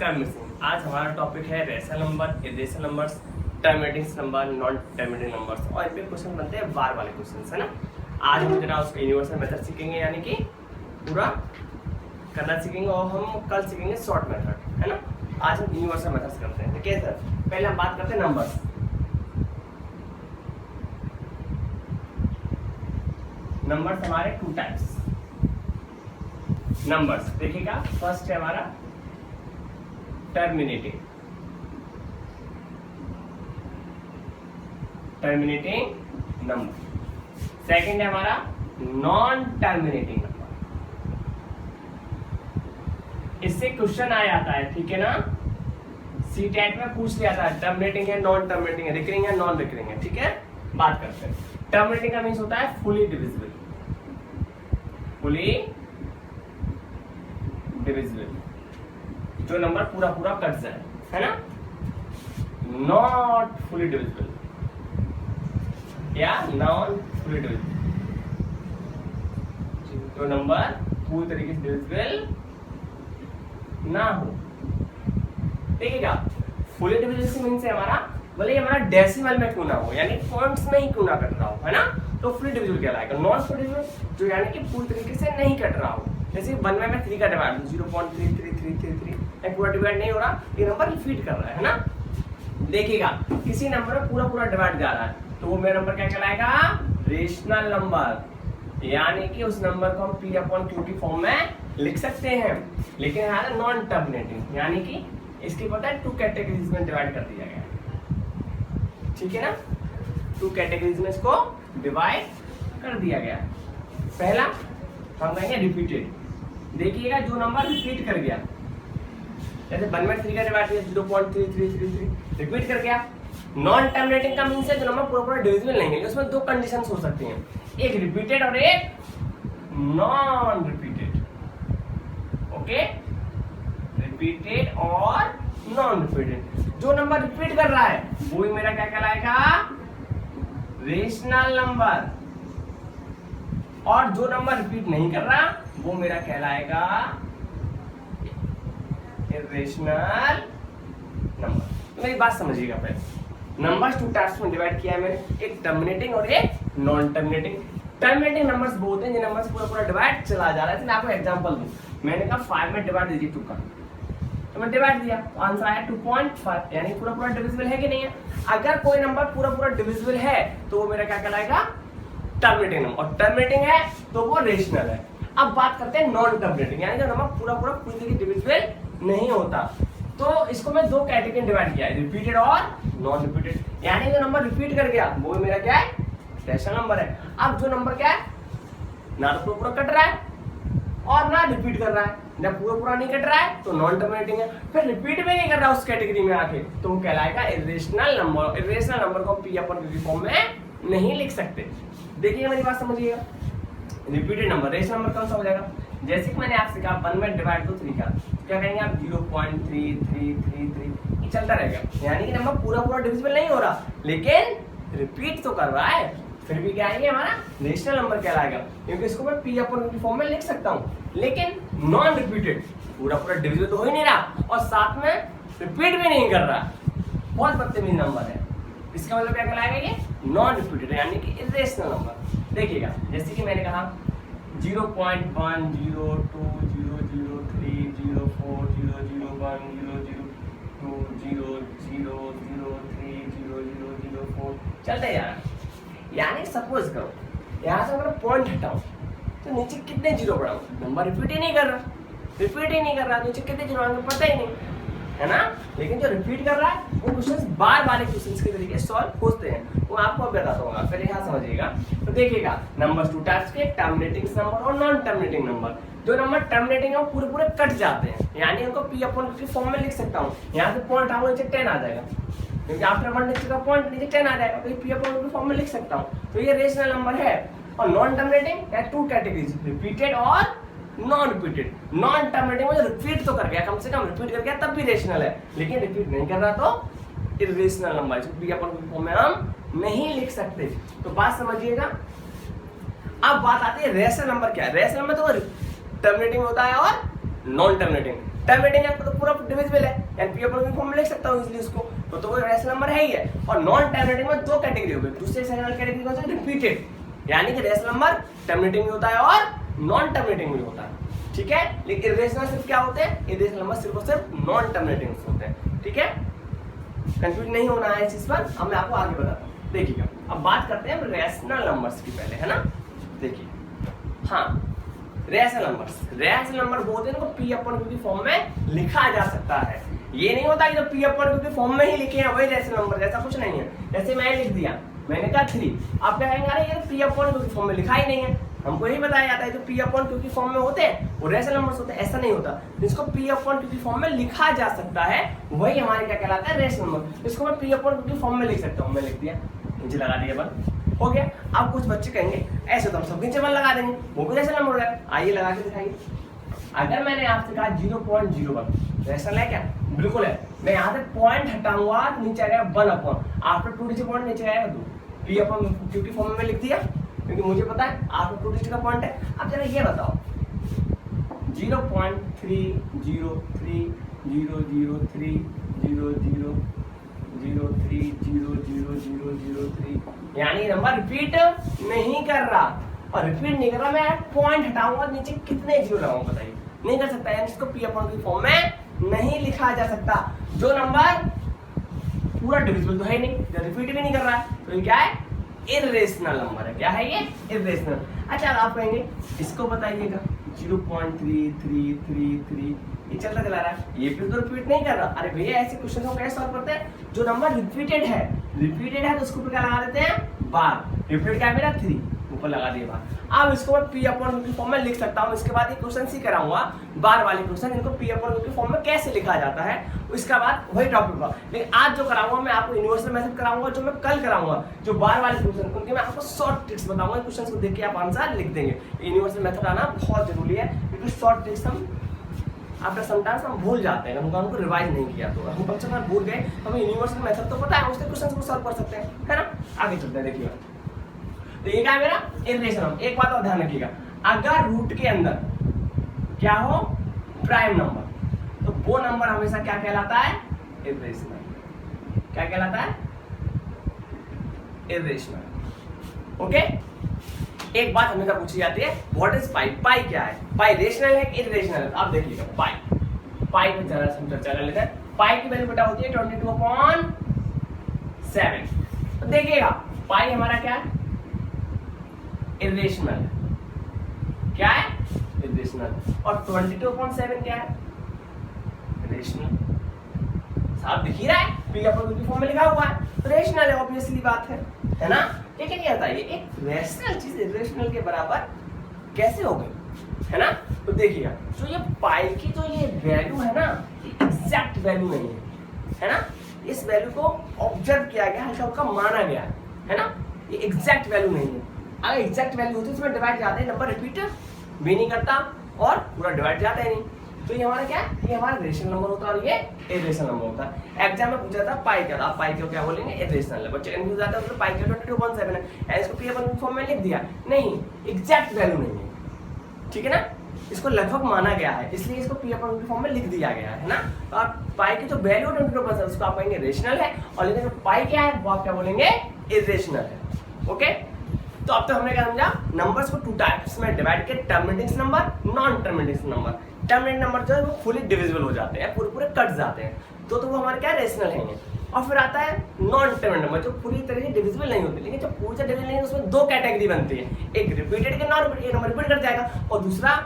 नमस्कार मित्रों, आज हमारा टॉपिक है rational number, irrational numbers, terminating number, non terminating numbers और इन पे क्वेश्चन बनते हैं बार वाले क्वेश्चन है ना। आज हम जरा उसका यूनिवर्सल मेथड सीखेंगे, यानी कि पूरा करना सीखेंगे और हम कल सीखेंगे शॉर्ट मेथड है ना। आज हम यूनिवर्सल मेथड्स करते हैं। ठीक है सर, पहले हम बात करते हैं नंबर्स। नंबर्स हमारे टू टाइप्स नंबर्स देखिएगा। फर्स्ट है हमारा टर्मिनेटिंग नंबर, सेकंड है हमारा नॉन टर्मिनेटिंग नंबर। इससे क्वेश्चन आ जाता है, ठीक है ना, सीटेट में पूछ लिया था टर्मिनेटिंग है, नॉन टर्मिनेटिंग है, रिकरिंग है, नॉन रिकरिंग है। ठीक है, बात करते हैं। टर्मिनेटिंग का मीन्स होता है फुली डिविजिबल, जो नंबर पूरा पूरा कट जाए, है ना। नॉट फुली डिविजिबल या नॉन फुली डिविजिबल, जो नंबर पूरी तरीके से डिविजिबल ना हो। देखिएगा, फुली डिविजिबल मीन्स है हमारा भले हमारा डेसिमल में क्यों ना हो, यानी पॉइंट्स में ही क्यों ना कट रहा हो, है ना, तो फुली डिविजिबल कहलाएगा। नॉन फुली डिविजिबल जो यानी कि पूरी तरीके से नहीं कट रहा हो, जैसे 1 में 3 का डिवाइड 0.33333 पूरा डिवाइड नहीं हो रहा, ये नंबर रिपीट कर रहा है ना। देखिएगा, किसी नंबर में पूरा पूरा डिवाइड जा रहा है तो वो मेरा नंबर क्या कहलाएगा, रेशनल नंबर, यानी कि उस नंबर को हम P/Q की फॉर्म में लिख सकते हैं। लेकिन हमारा नॉन टर्मिनेटिंग, यानी कि इसकी पता है 2 कैटेगरीज में डिवाइड कर दिया गया, ठीक है ना। 2 कैटेगरीज में इसको डिवाइड कर दिया गया। पहला हम कहेंगे रिपीटेड। देखिएगा, जो नंबर रिपीट कर गया, जैसे 1 में 3 का डिवाइड किया 0.3333 रिपीट कर गया। नॉन टर्मिनेटिंग का मींस है जो नंबर पूरा पूरा डिविजिबल नहीं है। उसमें 2 कंडीशंस हो सकती हैं, एक रिपीटेड और एक नॉन रिपीटेड। ओके, रिपीटेड और नॉन रिपीटेड। जो नंबर रिपीट कर रहा है वो ही मेरा क्या कहलाएगा, रेशनल नंबर, और जो नंबर रिपीट नहीं कर रहा वो मेरा कहलाएगा इरेशनल नंबर। तो मेरी बात समझिएगा, पहले नंबर्स 2 टाइप्स में डिवाइड किया है मैंने, एक टर्मिनेटिंग और एक नॉन टर्मिनेटिंग। टर्मिनेटिंग नंबर्स बोलते हैं जिन नंबर से पूरा पूरा डिवाइड चला जा रहा है। मैं आपको एग्जांपल दूं, मैंने कहा 5 में डिवाइड दीजिए 2 का, तो मैं डिवाइड दिया, तो आंसर आया 2.5, यानी पूरा पूरा डिविजिबल है कि नहीं है। अगर कोई नंबर पूरा पूरा डिविजिबल है तो वो मेरा क्या कहलाएगा, टर्मिनेटिंग नंबर, और टर्मिनेटिंग है तो वो रेशनल है। अब बात करते हैं नॉन टर्मिनेटिंग, यानी जो नंबर पूरा पूरा पूरी तरीके डिविजिबल नहीं होता। तो इसको मैं 2 कैटेगरी डिवाइड किया है, रिपीटेड और नॉन रिपीटेड। यानी जो नंबर रिपीट कर गया वो मेरा क्या है, रेशनल नंबर है। अब जो नंबर क्या है, ना तो पूरा कट रहा है और ना रिपीट कर रहा है, ना पूरा नहीं कट रहा है तो नॉन टर्मिनेटिंग है, फिर रिपीट भी नहीं कर रहा उस कैटेगरी में आके, तो वो कहलाएगा इरेशनल नंबर। इरेशनल नंबर को P/Q की फॉर्म में नहीं लिख सकते। देखिए मेरी बात समझिएगा, रिपीटेड नंबर रेशनल नंबर कौन सा हो जाएगा, जैसे कि मैंने आपसे कहा 1 में डिवाइड दो 3 का, क्या कहेंगे आप 0.3333 ये चलता रहेगा, यानी कि नंबर पूरा पूरा डिविजिबल नहीं हो रहा लेकिन रिपीट तो कर रहा है, फिर भी क्या आएंगे हमारा रेशनल नंबर कहलाएगा, क्योंकि इसको मैं P/Q की फॉर्म में लिख सकता हूँ। लेकिन नॉन रिपीटेड, पूरा पूरा डिविजिबल तो हो ही नहीं रहा और साथ में रिपीट भी नहीं कर रहा, बहुत बदतमीज नंबर है, इसका मतलब क्या कहलाएगा, ये नॉन रिपीटेड यानी कि इरेशनल नंबर। देखिएगा, जैसे कि मैंने कहा 0.100200100100030004 चलते जा रहा है। यानी सपोज करो यहाँ से अगर पॉइंट हटाओ तो नीचे कितने जीरो बढ़ाओ, नंबर रिपीट ही नहीं कर रहा, नीचे कितने जीरो आएंगे पता ही नहीं, है ना। लेकिन जो रिपीट कर रहा है वो क्वेश्चंस बार बार क्वेश्चंस के तरीके सॉल्व होते हैं, वो आपको अब बताता हूँ, पहले यहाँ समझिएगा। तो देखिएगा, नंबर्स 2 टाइप्स के, टर्मिनेटिंग नंबर और नॉन टर्मिनेटिंग नंबर। जो नंबर टर्मिनेटिंग है वो पूरे पूरे कट जाते हैं, यानी उनको P/Q की फॉर्म में लिख सकता हूँ। यहाँ से पॉइंट आओ नीचे 10 आ जाएगा, क्योंकि आफ्टर 1 नीचे का पॉइंट नीचे 10 आ जाएगा, तो P/Q की फॉर्म में लिख सकता हूँ, तो ये रेशनल नंबर है। और नॉन टर्मिनेटिंग या 2 कैटेगरीज, रिपीटेड और नॉन रिपीटेड। नॉन टर्मिनेटिंग में रिपीट तो कर गया, कम से कम रिपीट कर गया तब भी रेशनल है, लेकिन रिपीट नहीं कर रहा तो इरेशनल नंबर, इसको P/Q की फॉर्म में हम नहीं लिख सकते। तो बात समझिएगा। अब बात आती है रेशनल नंबर क्या है। रेशनल नंबर तो टर्मिनेटिंग होता है और नॉन टर्मिनेटिंग। टर्मिनेटिंग है तो पूरा डिविजिबल है, यानी पी अपॉन क्यू फॉर्म में लिख सकता हूँ इसलिए उसको, तो वो रेशनल नंबर है ही है। और नॉन टर्मिनेटिंग में दो कैटेगरी हो गई, दूसरे सेकंड कैटेगरी कौन सा, रिपीटेड, यानी कि रेशनल नंबर टर्मिनेटिंग में होता है और नॉन टर्मिनेटिंग में होता है, ठीक है। लेकिन इरेशनल सिर्फ क्या होते हैं, इरेशनल नंबर सिर्फ और सिर्फ नॉन टर्मिनेटिंग होते हैं, ठीक है। कंफ्यूज नहीं होना है इस चीज पर, अब मैं आपको आगे बताता हूँ। देखिएगा अब बात करते हैं रेशनल नंबर्स की पहले, है ना। देखिए हाँ, रेशनल नंबर वो होते हैं इनको पी अपॉन क्यू की फॉर्म में लिखा जा सकता है। ये नहीं होता कि जो पी अपॉन क्यू की फॉर्म में ही लिखे हैं वही रेशनल नंबर, ऐसा कुछ नहीं है। जैसे मैं लिख दिया, मैंने कहा 3, आप क्या कहेंगे, अरे ये पी अपॉन क्यू की फॉर्म में लिखा ही नहीं है। हमको यही बताया जाता है जो पी अपॉन क्यू की फॉर्म में होते हैं वो रेशनल नंबर्स होते हैं, ऐसा नहीं होता। जिसको पी अपॉन क्यू की फॉर्म में लिखा जा सकता है वही हमारे क्या कहलाता है, रेशनल नंबर। इसको मैं पी अपॉन क्यू की फॉर्म में लिख सकता हूँ, मैं लिख दिया, नीचे लगा दिया बन, हो गया। अब कुछ बच्चे कहेंगे ऐसे तो हम सब नीचे बन लगा देंगे, वो भी रेशनल नंबर हो जाएगा। आइए लगा के दिखाइए। अगर मैंने आपसे कहा 0.01 रेशनल है क्या, बिल्कुल है। मैं यहाँ से पॉइंट हटाऊंगा तो नीचे आएगा 1 अपॉन, आफ्टर 2 डिजिट पॉइंट नीचे आएगा 2, पी अपॉन क्यू की फॉर्म में लिख दिया क्योंकि मुझे पता है आफ्टर 2 डिजिट का पॉइंट है। अब जरा ये बताओ 0.30300300003 यानी नंबर रिपीट नहीं कर रहा, और रिपीट नहीं कर रहा, मैं पॉइंट हटाऊंगा नीचे कितने जीरो लगाऊंगा बताइए, नहीं कर सकता, यानी इसको पी अपॉन क्यू फॉर्म में नहीं लिखा जा सकता। जो नंबर पूरा डिविजिबल तो है नहीं, जो रिपीट भी नहीं कर रहा है, तो ये क्या है, इरेशनल नंबर है। क्या है ये, इरेशनल। अच्छा आप कहेंगे इसको बताइएगा 0.3333 ये चलता चला रहा है, ये फिर तो रिपीट नहीं कर रहा। अरे भैया ऐसे क्वेश्चन को कैसे सॉल्व करते हैं, जो नंबर रिपीटेड है तो उसको क्या लगा देते हैं, बार। रिपीट क्या है मेरा 3, ऊपर लगा दिए बार। अब इसको मैं पी अपॉन क्यू की फॉर्म में लिख सकता हूँ। इसके बाद ये क्वेश्चन सी कराऊंगा, बार वाले क्वेश्चन, इनको पी अपॉन क्यू की फॉर्म में कैसे लिखा जाता है, उसके बाद वही टॉपिक होगा। लेकिन आज जो कराऊंगा मैं आपको यूनिवर्सल मेथड कराऊंगा, जो मैं कल कराऊंगा जो बार वाले क्वेश्चन, उनके मैं आपको शॉर्ट ट्रिक्स बताऊंगा। क्वेश्चन को देख के आप आंसर लिख देंगे। यूनिवर्सल मेथड आना बहुत जरूरी है, क्योंकि शॉर्ट ट्रिक्स हम आफ्टर समटाइम्स हम भूल जाते हैं, हमको रिवाइज नहीं किया तो हम कम से कम भूल गए, हमें यूनिवर्सल मेथड तो पता है, उसके क्वेश्चन को सॉल्व कर सकते हैं, है ना। आगे चलते हैं, देखिए तो ये क्या है मेरा इरेशनल। एक बात और ध्यान रखिएगा, अगर रूट के अंदर क्या हो, प्राइम नंबर, तो वो नंबर हमेशा क्या कहलाता है, इरेशनल। क्या कहलाता है, इरेशनल। ओके। एक बात हमेशा पूछी जाती है, व्हाट इज पाई, पाई क्या है, पाई रेशनल है कि इरेशनल है। आप देखिएगा पाई पे जरा चर्चा कर लेते हैं। पाई की वैल्यू बेटा होती है 22/7। तो देखिएगा पाई हमारा क्या है, इरेशनल। क्या है, इरेशनल। और 22/7 क्या है, रेशनल। साफ दिख ही रहा है, पी अपॉन क्यू की फॉर्म में लिखा हुआ है, तो रेशनल है, ऑब्वियसली बात है ना। लेकिन ये बताइए एक रेशनल चीज इरेशनल के बराबर कैसे हो गई, है ना। तो देखिएगा जो ये पाई की जो ये वैल्यू है ना, ये एग्जैक्ट वैल्यू नहीं है ना। इस वैल्यू को ऑब्जर्व किया गया, हल्का हल्का माना गया है ना, ये एग्जैक्ट वैल्यू नहीं है। अगर एग्जैक्ट वैल्यू होती तो इसमें डिवाइड जाते हैं, नंबर रिपीट भी नहीं करता और पूरा डिवाइड जाता है नहीं। तो ये हमारा क्या है, ये हमारा रेशनल नंबर होता है और ये इरेशनल नंबर होता है। एग्जाम में पूछा था पाई क्या, आप पाई को क्या बोलेंगे, इरेशनल है। बच्चे कंफ्यूज आते हैं, तो पाई का 22/7 है, इसको पी अपॉन फॉर्म में लिख दिया, नहीं एग्जैक्ट वैल्यू नहीं है, ठीक है ना। इसको लगभग माना गया है, इसलिए इसको पी अपॉन फॉर्म में लिख दिया गया है ना। और पाई की जो वैल्यू 22% उसको आप कहेंगे रेशनल है, और लेकिन जो पाई क्या है वो आप क्या बोलेंगे, इरेशनल है। ओके। तो अब तो हमने क्या समझा, नंबर्स को 2 टाइप्स में डिवाइड किया, terminating number, non terminating number. Terminating number जो है वो फुली डिविजिबल हो जाते हैं, पूरे कट जाते हैं, तो वो हमारे क्या रेशनल हैं। और फिर आता है नॉन टर्मिनेटिंग नंबर, जो पूरी तरह से डिविजिबल नहीं होते, लेकिन जो पूरी तरह डिविजिबल नहीं है उसमें 2 कैटेगरी बनती है, एक रिपीटेड के नॉन रिपीटेड, एक नंबर रिपीट कर जाएगा, और दूसरा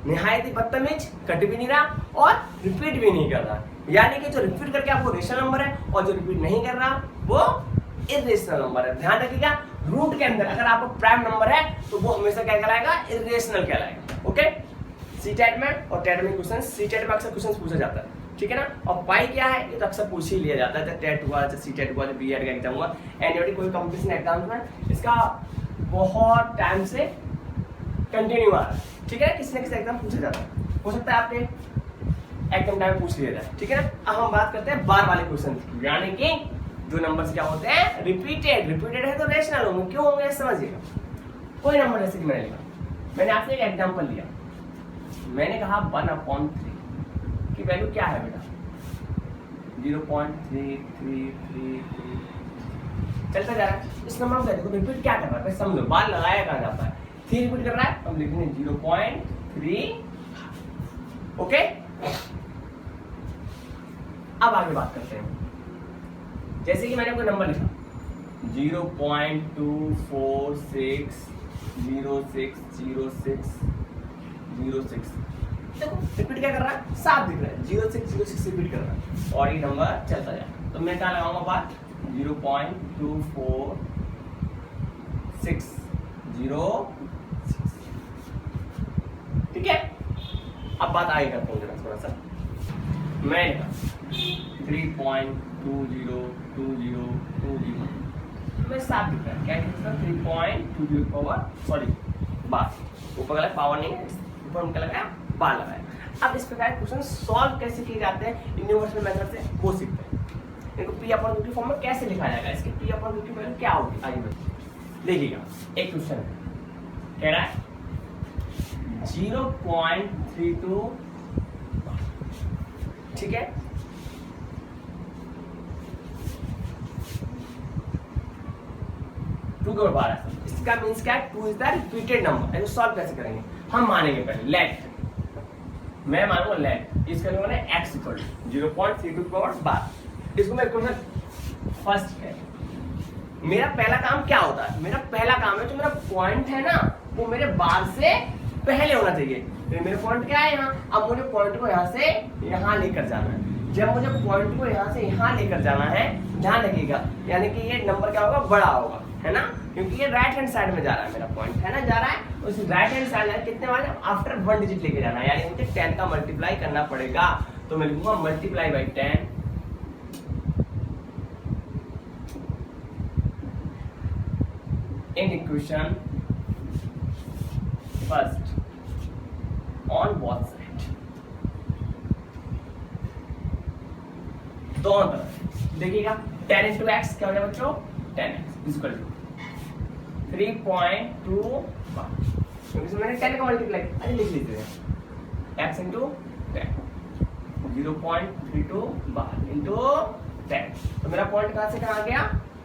निहायत ही बदतमीज, कट भी नहीं रहा और रिपीट भी नहीं कर रहा। यानी कि जो रिपीट करके आपको रेशनल नंबर है, और जो रिपीट नहीं कर रहा वो इरेशनल नंबर है। ध्यान रखिएगा, रूट के अंदर अगर आपको प्राइम नंबर है तो वो हमेशा क्या कहलाएगा, इरेशनल कहलाएगा। ओके। सीटेट में और टेट में क्वेश्चन, सीटेट में अक्सर क्वेश्चन पूछा जाता है, ठीक है ना। और पाई क्या है ये तो अक्सर पूछ ही लिया जाता है, चाहे टेट हुआ, चाहे सीटेट हुआ, चाहे बीएड का एग्जाम हुआ, एनयूटी कोई कंपटीशन एग्जाम में इसका बहुत टाइम से कंटिन्यू आ रहा है, ठीक है। किसी न किसी एग्जाम पूछा जाता है, हो सकता है आपके एग्जाम टाइम पूछ लिया जाए, ठीक है ना। अब हम बात करते हैं बार वाले क्वेश्चन, यानी कि जो नंबर्स क्या होते हैं, रिपीटेड। रिपीटेड है तो रेशनल होंगे, क्यों होंगे समझिएगा। कोई नंबर जैसे कि मैंने आपसे एक एग्जांपल लिया, मैंने कहा 1/3, की वैल्यू क्या है बेटा 0.3333 चलता जा रहा है। इस नंबर को देखो रिपीट क्या कर रहा है समझो, बार लगाया कहाँ जाता है 3 रिपीट कर रहा है, हम लिखेंगे 0.3। ओके अब आगे बात करते हैं। जैसे कि मैंने कोई नंबर लिखा 0.2460600606 देखो रिपीट क्या कर रहा है 7 दिख रहा है 0606 रिपीट कर रहा है और ये नंबर चलता जाए। तो मैं क्या लगाऊंगा बात 0.24606 ठीक है। अब बात आगे करते हैं जरा थोड़ा सा। मैं 3.202020 मैं 7 दिख रहा है क्या दिख रहा है 3.20 पावर सॉरी बार ऊपर लगा पावर नहीं है ऊपर उनका लगाया बार लगाया। अब इस प्रकार क्वेश्चन सॉल्व कैसे किए जाते हैं यूनिवर्सल मेथड से वो सीखते हैं। इनको पी अपॉन क्यू फॉर्म में कैसे लिखा जाएगा, इसके पी अपॉन क्यू की वैल्यू क्या होगी आइए देखिएगा। एक क्वेश्चन कह रहा है 0.32 ठीक है 2 के बाद इसका मींस क्या है 2 इज द रिपीटेड नंबर। इसको सॉल्व कैसे करेंगे हम मानेंगे पहले लेट मैं मानूंगा लेट इसका मैंने x इक्वल 0.32 पावर 12 इसको मैं क्वेश्चन फर्स्ट है। मेरा पहला काम क्या होता है मेरा पहला काम है जो मेरा पॉइंट है ना वो मेरे बार से पहले होना चाहिए। तो मेरे पॉइंट क्या है यहाँ, अब मुझे पॉइंट को यहाँ से यहाँ लेकर जाना है। जब मुझे पॉइंट को यहाँ से यहाँ लेकर जाना है ध्यान रखिएगा यानी कि ये नंबर क्या होगा बड़ा होगा है ना क्योंकि ये राइट हैंड साइड में जा रहा है मेरा पॉइंट है ना जा रहा है उस राइट हैंड साइड कितने वाले आफ्टर 1 डिजिट लेके जाना है यानी मुझे 10 का मल्टीप्लाई करना पड़ेगा। तो मैं लिखूंगा multiply by 10 in equation first on both side दोनों तरफ देखिएगा 10 into x क्या हो जाएगा बच्चों 10x इक्वल टू 3.2 क्योंकि मैंने 10 का मल्टीप्लाई अरे लिख लीजिए x into 10 0.32 बार into 10 तो मेरा पॉइंट कहाँ से कहाँ आ गया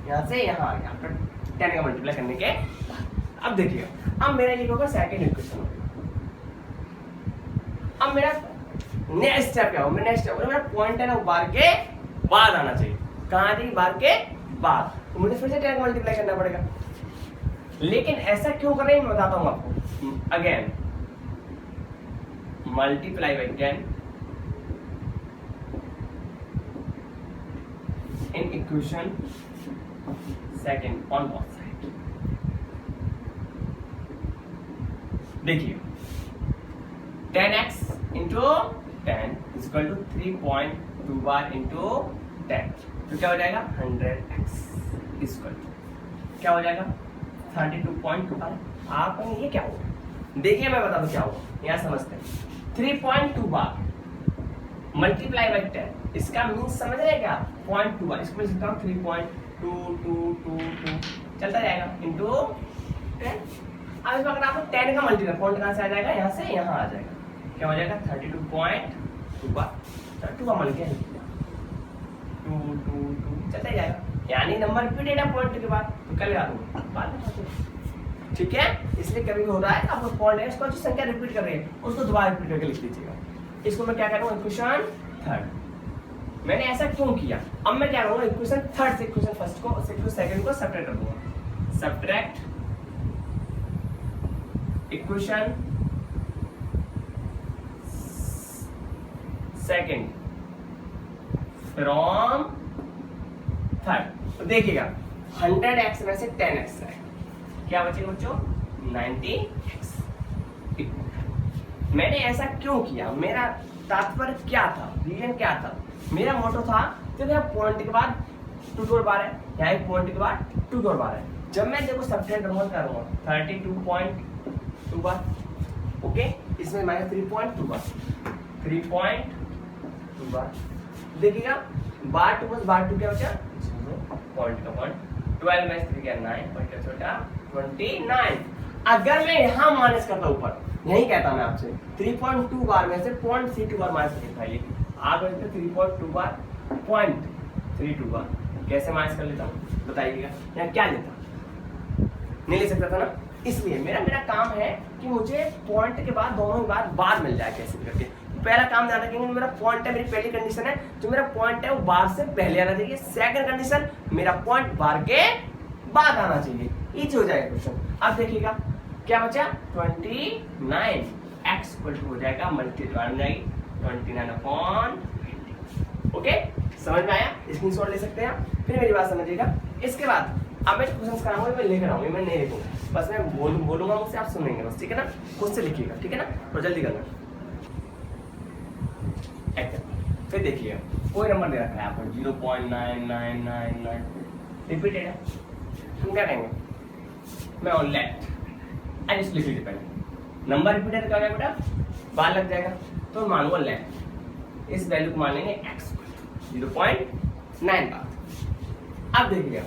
यहाँ से यहाँ आ गया 10 का मल्टीप्लाई करने के। अब देखिए अब मेरा ये होगा सेकंड इक्वेशन अब मेरा नेक्स्ट स्टेप क्या होगा नेक्स्ट स्टेप मेरा पॉइंट है ना बार के बाद आना चाहिए कहाँ थी बार के बाद तो मुझे फिर से 10 का मल्टीप्लाई करना पड़ेगा। लेकिन ऐसा क्यों कर रहे हैं मैं बताता हूँ आपको again multiply by 10 in equation second on both side देखिए 10x into 10 is equal to 3.2 bar into 10 तो क्या हो जाएगा 100x is equal to क्या हो जाएगा 32.2 बार। आप ये क्या होगा देखिए मैं बता दूं क्या होगा यहाँ समझते हैं 3.2 बार मल्टीप्लाई बाई 10 इसका मीन्स समझ रहे क्या 0.2 बार इसको मैं लिखता हूँ 3.2222 चलता जाएगा इंटू 10। अब इसमें अगर आपको 10 का मल्टीप्लाई पॉइंट कहाँ से आ जाएगा यहाँ से यहाँ आ जाएगा क्या हो जाएगा 32.2 बार 2 का मल्टीप्लाई 2 चलता जाएगा यानी नंबर रिपीटेड है पॉइंट के बाद तो क्या लगा दूंगा बाद में ठीक है। इसलिए कभी भी हो रहा है आपको पॉइंट है इसको जो संख्या रिपीट कर रही है उसको दोबारा रिपीट करके लिख लीजिएगा। इसको मैं क्या करूँगा इक्वेशन थर्ड मैंने ऐसा क्यों किया अब मैं क्या करूँगा इक्वेशन थर्ड से इक्वेशन फर्स्ट को इक्वेशन सेकंड को सब्ट्रैक्ट कर दूंगा subtract equation second from third तो देखिएगा 100x में से 10x है क्या बचेगा बच्चों 90x। मैंने ऐसा क्यों किया मेरा तात्पर्य क्या था रीजन क्या था मेरा मोटो था तो मेरा पॉइंट के बाद 2 की ओर बार है यहाँ एक पॉइंट के बाद 2 की ओर बार है जब मैं देखो सब्ट्रैक्ट करूंगा 32.2 बार ओके इसमें माइनस 3.2 बार 3.2 बार देखिएगा बार 2 प्लस बार 2 क्या बचा 0 पॉइंट का पॉइंट 12 में 3 क्या 9 पॉइंट का छोटा 29। अगर मैं यहाँ माइनस करता ऊपर यही कहता मैं आपसे 3.2 बार में से 0.32 बार माइनस करता ये आगे 3.2 बार 0.32 बार। कैसे माइनस कर लेता हूँ बताइएगा, यहाँ क्या लेता, नहीं ले सकता था ना, इसलिए मेरा काम है कि मुझे पॉइंट के बाद दोनों बार बार मिल जाए कैसे करके। पहला काम ध्यान रखेंगे, मेरा पॉइंट है, मेरी पहली कंडीशन है, जो मेरा पॉइंट है वो बार से पहले आना चाहिए। सेकंड कंडीशन, मेरा पॉइंट बार के बाद आना चाहिए। इजी हो जाएगा क्वेश्चन। अब देखिएगा क्या बचा, 29 x हो जाएगा मल्टीप्लाई हो जाएगी 29/20। ओके, समझ में आया, स्क्रीनशॉट ले सकते हैं। फिर मेरी बात समझिएगा, इसके बाद अब मैं क्वेश्चन कराऊंगा, मैं लिख रहा हूँ, मैं नहीं लिखूंगा, बस मैं बोलूंगा मुझसे, आप सुनेंगे बस, ठीक है ना, खुद से लिखिएगा, ठीक है ना, तो जल्दी करना। फिर देखिए कोई नंबर दे रखा है आपको 0.9999 रिपीटेड है, हम क्या कहेंगे, मैं ऑन लेफ्ट एंड इस लिख लीजिए पहले, नंबर रिपीटेड क्या होगा बेटा, बार लग जाएगा, तो मानूंगा लेफ्ट, इस वैल्यू को मान लेंगे x 0.9 बार। अब देखिएगा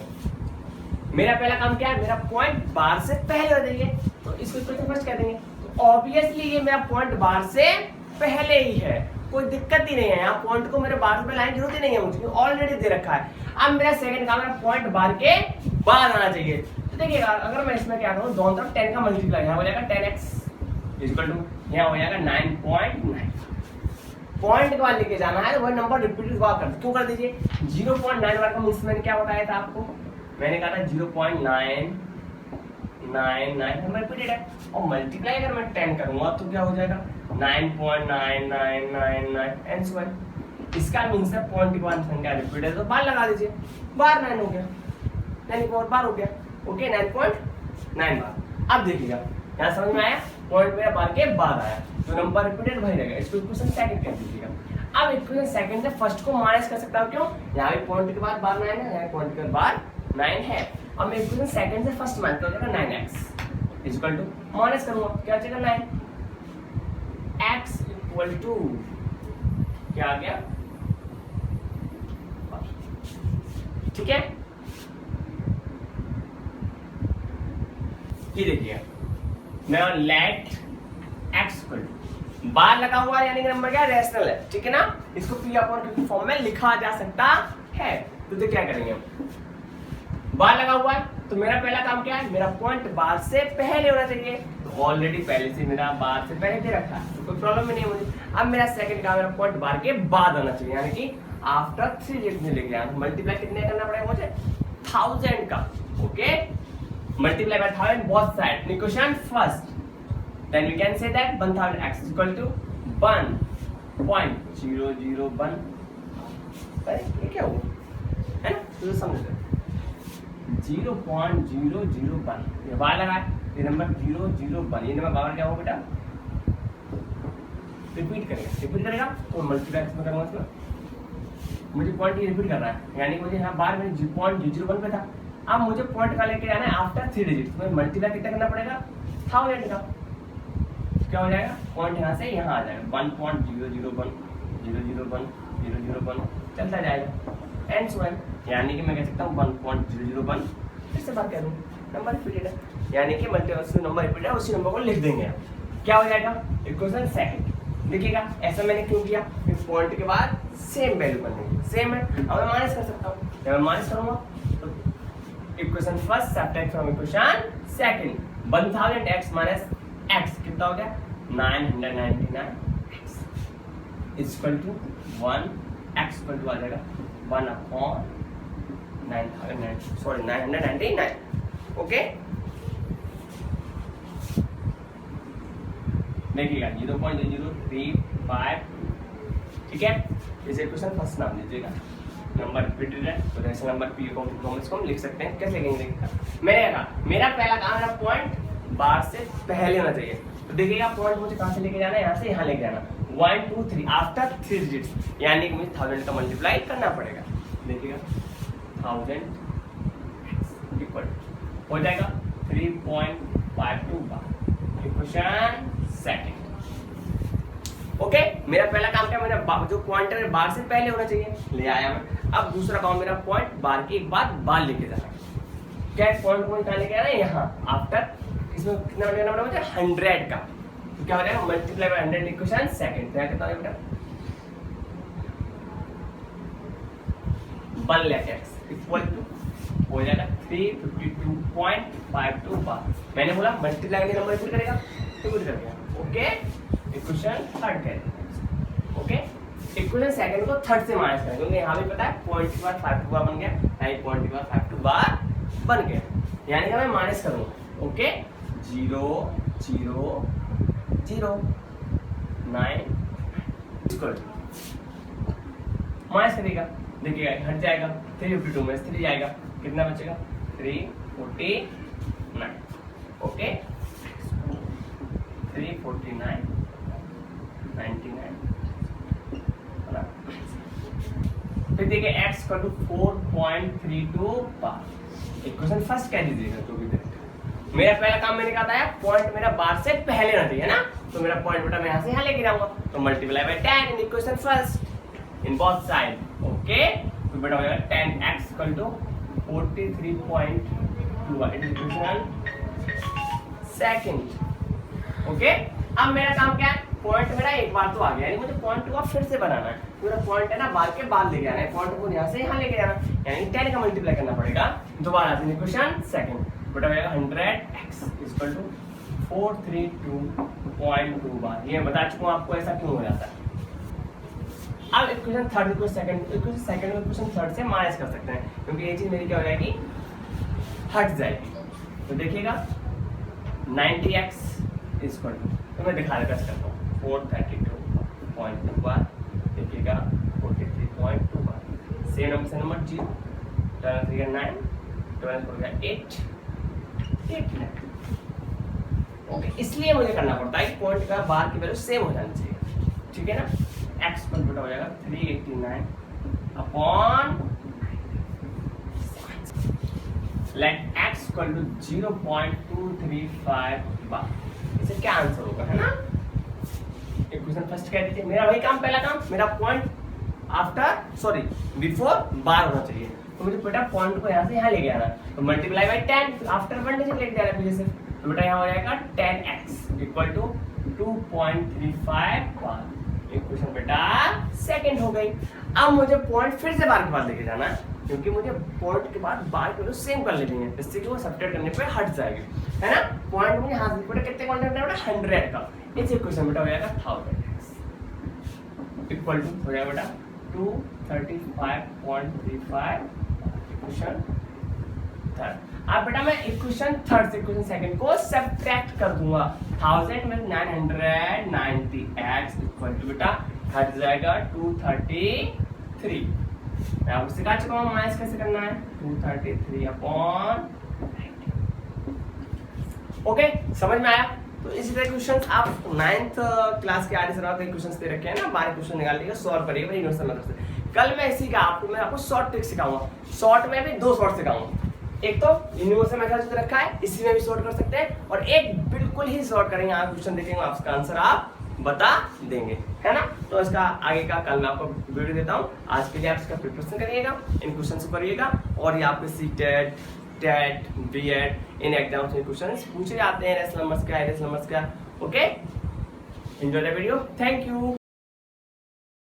मेरा पहला काम क्या है, मेरा पॉइंट बार से पहले हो जाइए, तो इसको इक्वल फर्स्ट कह देंगे, तो ऑब्वियसली ये मेरा पॉइंट बार से पहले ही है, कोई दिक्कत ही नहीं है, यहाँ पॉइंट को मेरे बार में लाने की जरूरत ही नहीं है, मुझे ऑलरेडी दे रखा है। अब मेरा सेकंड काम, मेरा पॉइंट बार के बाद आना चाहिए, तो देखिएगा अगर मैं इसमें क्या करूँ, दोनों तरफ 10 का मल्टीप्लाई, यहाँ हो जाएगा 10x इक्वल टू, यहाँ हो जाएगा 9.9, पॉइंट के बाद लेके जाना है, वही नंबर रिपीट कर, क्यों कर दीजिए, 0.9 बार का मीन्स मैंने क्या बताया था आपको, मैंने कहा था 0.999 नंबर रिपीटेड है, और मल्टीप्लाई अगर मैं 10 करूंगा तो क्या हो जाएगा 9.9999 एंड सो ऑन। इसका मीन्स है पॉइंट के बाद संख्या रिपीट है, तो बार लगा दीजिए, बार 9 हो गया, 9 बार हो गया, ओके 9.9 बार। अब देखिएगा यहाँ समझ में आया, पॉइंट मेरा बार के बाद आया, तो नंबर रिपीटेड वही रहेगा, इसको इक्वेशन सेकंड कह दीजिएगा। अब इक्वेशन सेकंड से फर्स्ट को माइनस कर सकता हूँ, क्यों, यहाँ पे पॉइंट के बाद बार 9 है, यहाँ पॉइंट के बाद 9 है, अब मैं इक्वेशन सेकंड से फर्स्ट माइनस कर जाएगा 9x इक्वल टू, माइनस करूंगा क्या बचेगा 9 x इक्वल टू क्या आ गया, ठीक है। ये देखिए मैं लेट x इक्वल टू, बार लगा हुआ है यानी कि नंबर क्या रेशनल है, ठीक है ना, इसको p अपॉन q फॉर्म में लिखा जा सकता है। तो क्या करेंगे हम, बार लगा हुआ है, तो मेरा पहला काम क्या है, मेरा पॉइंट बार से पहले होना चाहिए, तो ऑलरेडी पहले से मेरा बार से पहले दे रखा है, तो कोई प्रॉब्लम नहीं है मुझे। अब मेरा सेकंड काम, मेरा पॉइंट बार के बाद आना चाहिए, यानी कि आफ्टर 3 डिजिट में लेके आना, मल्टीप्लाई कितने करना पड़ेगा मुझे, 1000 का, okay, multiply by 1000 both side, equation first, then we can say that 1000x equal to 1.001, ये क्या हुआ है ना, तो समझ लो 0.001, ये बार लगा है, ये नंबर 001, ये नंबर बार क्या होगा बेटा, रिपीट करेगा तो मल्टीप्लाई में करूंगा इसमें, मुझे पॉइंट ये रिपीट कर रहा है, यानी मुझे यहाँ बार में 0.001 पे था, अब मुझे पॉइंट का लेके जाना है आफ्टर 3 डिजिट, तो मल्टीप्लाई कितना करना पड़ेगा 1000 का, क्या हो जाएगा, पॉइंट यहाँ से यहाँ आ जाएगा 1.001 चलता जाएगा एंड सो ऑन, यानी कि मैं कह सकता हूँ 1.001, फिर से बात करूँ नंबर रिपीटेड है, यानी कि मल्टीप्लाई नंबर रिपीटेड है, उसी नंबर को लिख देंगे, क्या हो जाएगा इक्वेशन सेकंड। देखिएगा ऐसा मैंने क्यों किया, पॉइंट के बाद सेम वैल्यू बनेगी, सेम है, अब मैं माइनस कर सकता हूँ, जब मैं माइनस करूंगा तो equation first subtract from equation second, 1000x minus x कितना हो गया 999x equal to 1, x equal to आ जाएगा 999, ओके। देखिएगा 0.035, ठीक है, इसे क्वेश्चन फर्स्ट नाम दीजिएगा, नंबर रिपीटेड है, तो ऐसे नंबर p को हम लिख सकते हैं, कैसे लिखेंगे, मैंने कहा मेरा पहला काम है पॉइंट बार से पहले होना चाहिए, तो देखिएगा पॉइंट मुझे कहाँ से लेके जाना है, यहाँ से यहाँ लेके जाना, 1 2 3 आफ्टर 3 डिजिट्स, यानी कि मुझे 1000 का मल्टीप्लाई करना पड़ेगा, देखिएगा 1000 इक्वल हो जाएगा 3.52 बार, इक्वेशन सेकंड, ओके। मेरा पहला काम क्या, मेरा जो पॉइंटर है बार से पहले होना चाहिए, ले आया मैं। अब दूसरा काम मेरा पॉइंट बार के एक बाद बार लेके जाना, क्या पॉइंट को कहाँ लेके आना है, यहाँ आफ्टर, इसमें कितना लेना पड़ेगा मुझे 100 का, तो क्या हो जाएगा मल्टीप्लाई बाय 100 इक्वेशन सेकंड, क्या कितना है बेटा 1 लाख x इक्वल टू हो जाएगा 352.52 बार। मैंने बोला मल्टीप्लाई करके नंबर इनपुट करेगा, इनपुट कर दिया। ओके, इक्वेशन थर्ड कह ओके। इक्वेशन सेकंड को थर्ड से माइनस करें, क्योंकि यहाँ भी पता है पॉइंट के बाद 52 बार बन गया, यानी पॉइंट के बाद 52 बार बन गया, यानी कि मैं माइनस करूंगा। ओके, 0 0 0 9 माइनस करेगा, देखिएगा हट जाएगा, 352 में 3 जाएगा, कितना बचेगा 349। ओके, 349 99। फिर देखिए x का 4.32 बार। इक्वेशन फर्स्ट कह दीजिएगा जो भी देखते हैं। मेरा पहला काम मैंने कहा था पॉइंट मेरा बार से पहले ना चाहिए ना, तो मेरा पॉइंट बेटा मैं यहाँ से यहाँ लेके जाऊंगा, तो multiply by 10 in equation first in both side. Okay, तो बेटा हो जाएगा 10x equal to 43.2 equation second. Okay, अब मेरा काम क्या है, पॉइंट मेरा एक बार तो आ गया, यानी मुझे पॉइंट को फिर से बनाना है। मेरा पॉइंट है ना बार के बाद लेके आना है, पॉइंट को यहाँ से यहाँ लेके जाना, यानी 10 का मल्टीप्लाई करना पड़ेगा दोबारा से इक्वेशन सेकंड। बेटा हो जाएगा 100x इक्वल टू 432.2 बार। ये बता चुका हूँ आपको ऐसा क्यों हो जाता है। अब इक्वेशन थर्ड इक्वेशन सेकंड में इक्वेशन थर्ड से माइनस कर सकते हैं, क्योंकि ये चीज मेरी क्या हो जाएगी, हट जाएगी। तो देखिएगा 90x इक्वल टू, तो मैं दिखा देता हूँ 432.2 बार, देखिएगा 43.2 बार। सेम नंबर से नंबर 0 12 3 9 12 हो गया 8 9। ओके, इसलिए मुझे करना पड़ता है कि पॉइंट का बार की वैल्यू सेम हो जानी चाहिए, ठीक है ना। x पर बेटा हो जाएगा 389 upon let x equal to 0.235 bar. इसे क्या आंसर होगा, है ना। इक्वेशन फर्स्ट कह दीजिए, मेरा वही काम, पहला काम मेरा पॉइंट बिफोर बार होना चाहिए, तो मुझे बेटा पॉइंट को यहाँ से यहाँ लेके आना, तो मल्टीप्लाई बाय 10 आफ्टर 1 डिजिट लेके जाना पीछे से, तो बेटा यहाँ हो जाएगा 10x equal to 2.35 bar. Equation बेटा सेकंड हो गई। अब मुझे पॉइंट फिर से बार के बाद लेके जाना है, क्योंकि मुझे पॉइंट के बाद बार को सेम कर लेनी है, जिससे कि वो सब्ट्रैक्ट करने पे हट जाएगी, है ना। पॉइंट मुझे हाथ में कितने क्वांटिटी है बेटा 100 का। इस इक्वेशन बेटा हो जाएगा 1000x इक्वल टू हो जाएगा बेटा 235.35 इक्वेशन थर्ड। अब बेटा मैं इक्वेशन थर्ड से इक्वेशन सेकंड को सब्ट्रैक्ट कर दूंगा। 1000 में 990x इक्वल टू बेटा हट जाएगा 233। मैं आपको सिखा चुका हूँ माइनस कैसे करना है, 233 अपॉन। ओके, समझ में आया। तो इसी तरह क्वेश्चन आप 9th क्लास के आगे से क्वेश्चन दे रखे हैं ना, 12 क्वेश्चन निकाल लीजिए, सॉल्व करिएगा यूनिवर्सल मेथड से। कल मैं इसी का मैं आपको शॉर्ट ट्रिक सिखाऊंगा। शॉर्ट में भी 2 शॉर्ट सिखाऊंगा, एक तो यूनिवर्सल मेथड से रखा है, इसी में भी सॉल्व कर सकते हैं, और एक बिल्कुल ही सॉल्व करेंगे, आप क्वेश्चन देखेंगे आपका आंसर आप बता देंगे, है ना। तो इसका आगे का कल मैं आपको वीडियो देता हूँ। आज के लिए आप इसका प्रिपरेशन करिएगा, इन क्वेश्चन को करिएगा, और ये आपके सीटेट, टेट, बीएड इन एग्जाम्स में क्वेश्चन पूछे जाते हैं, रेस नंबर्स क्या है, रेस नंबर्स क्या। Okay, enjoy the video, thank you.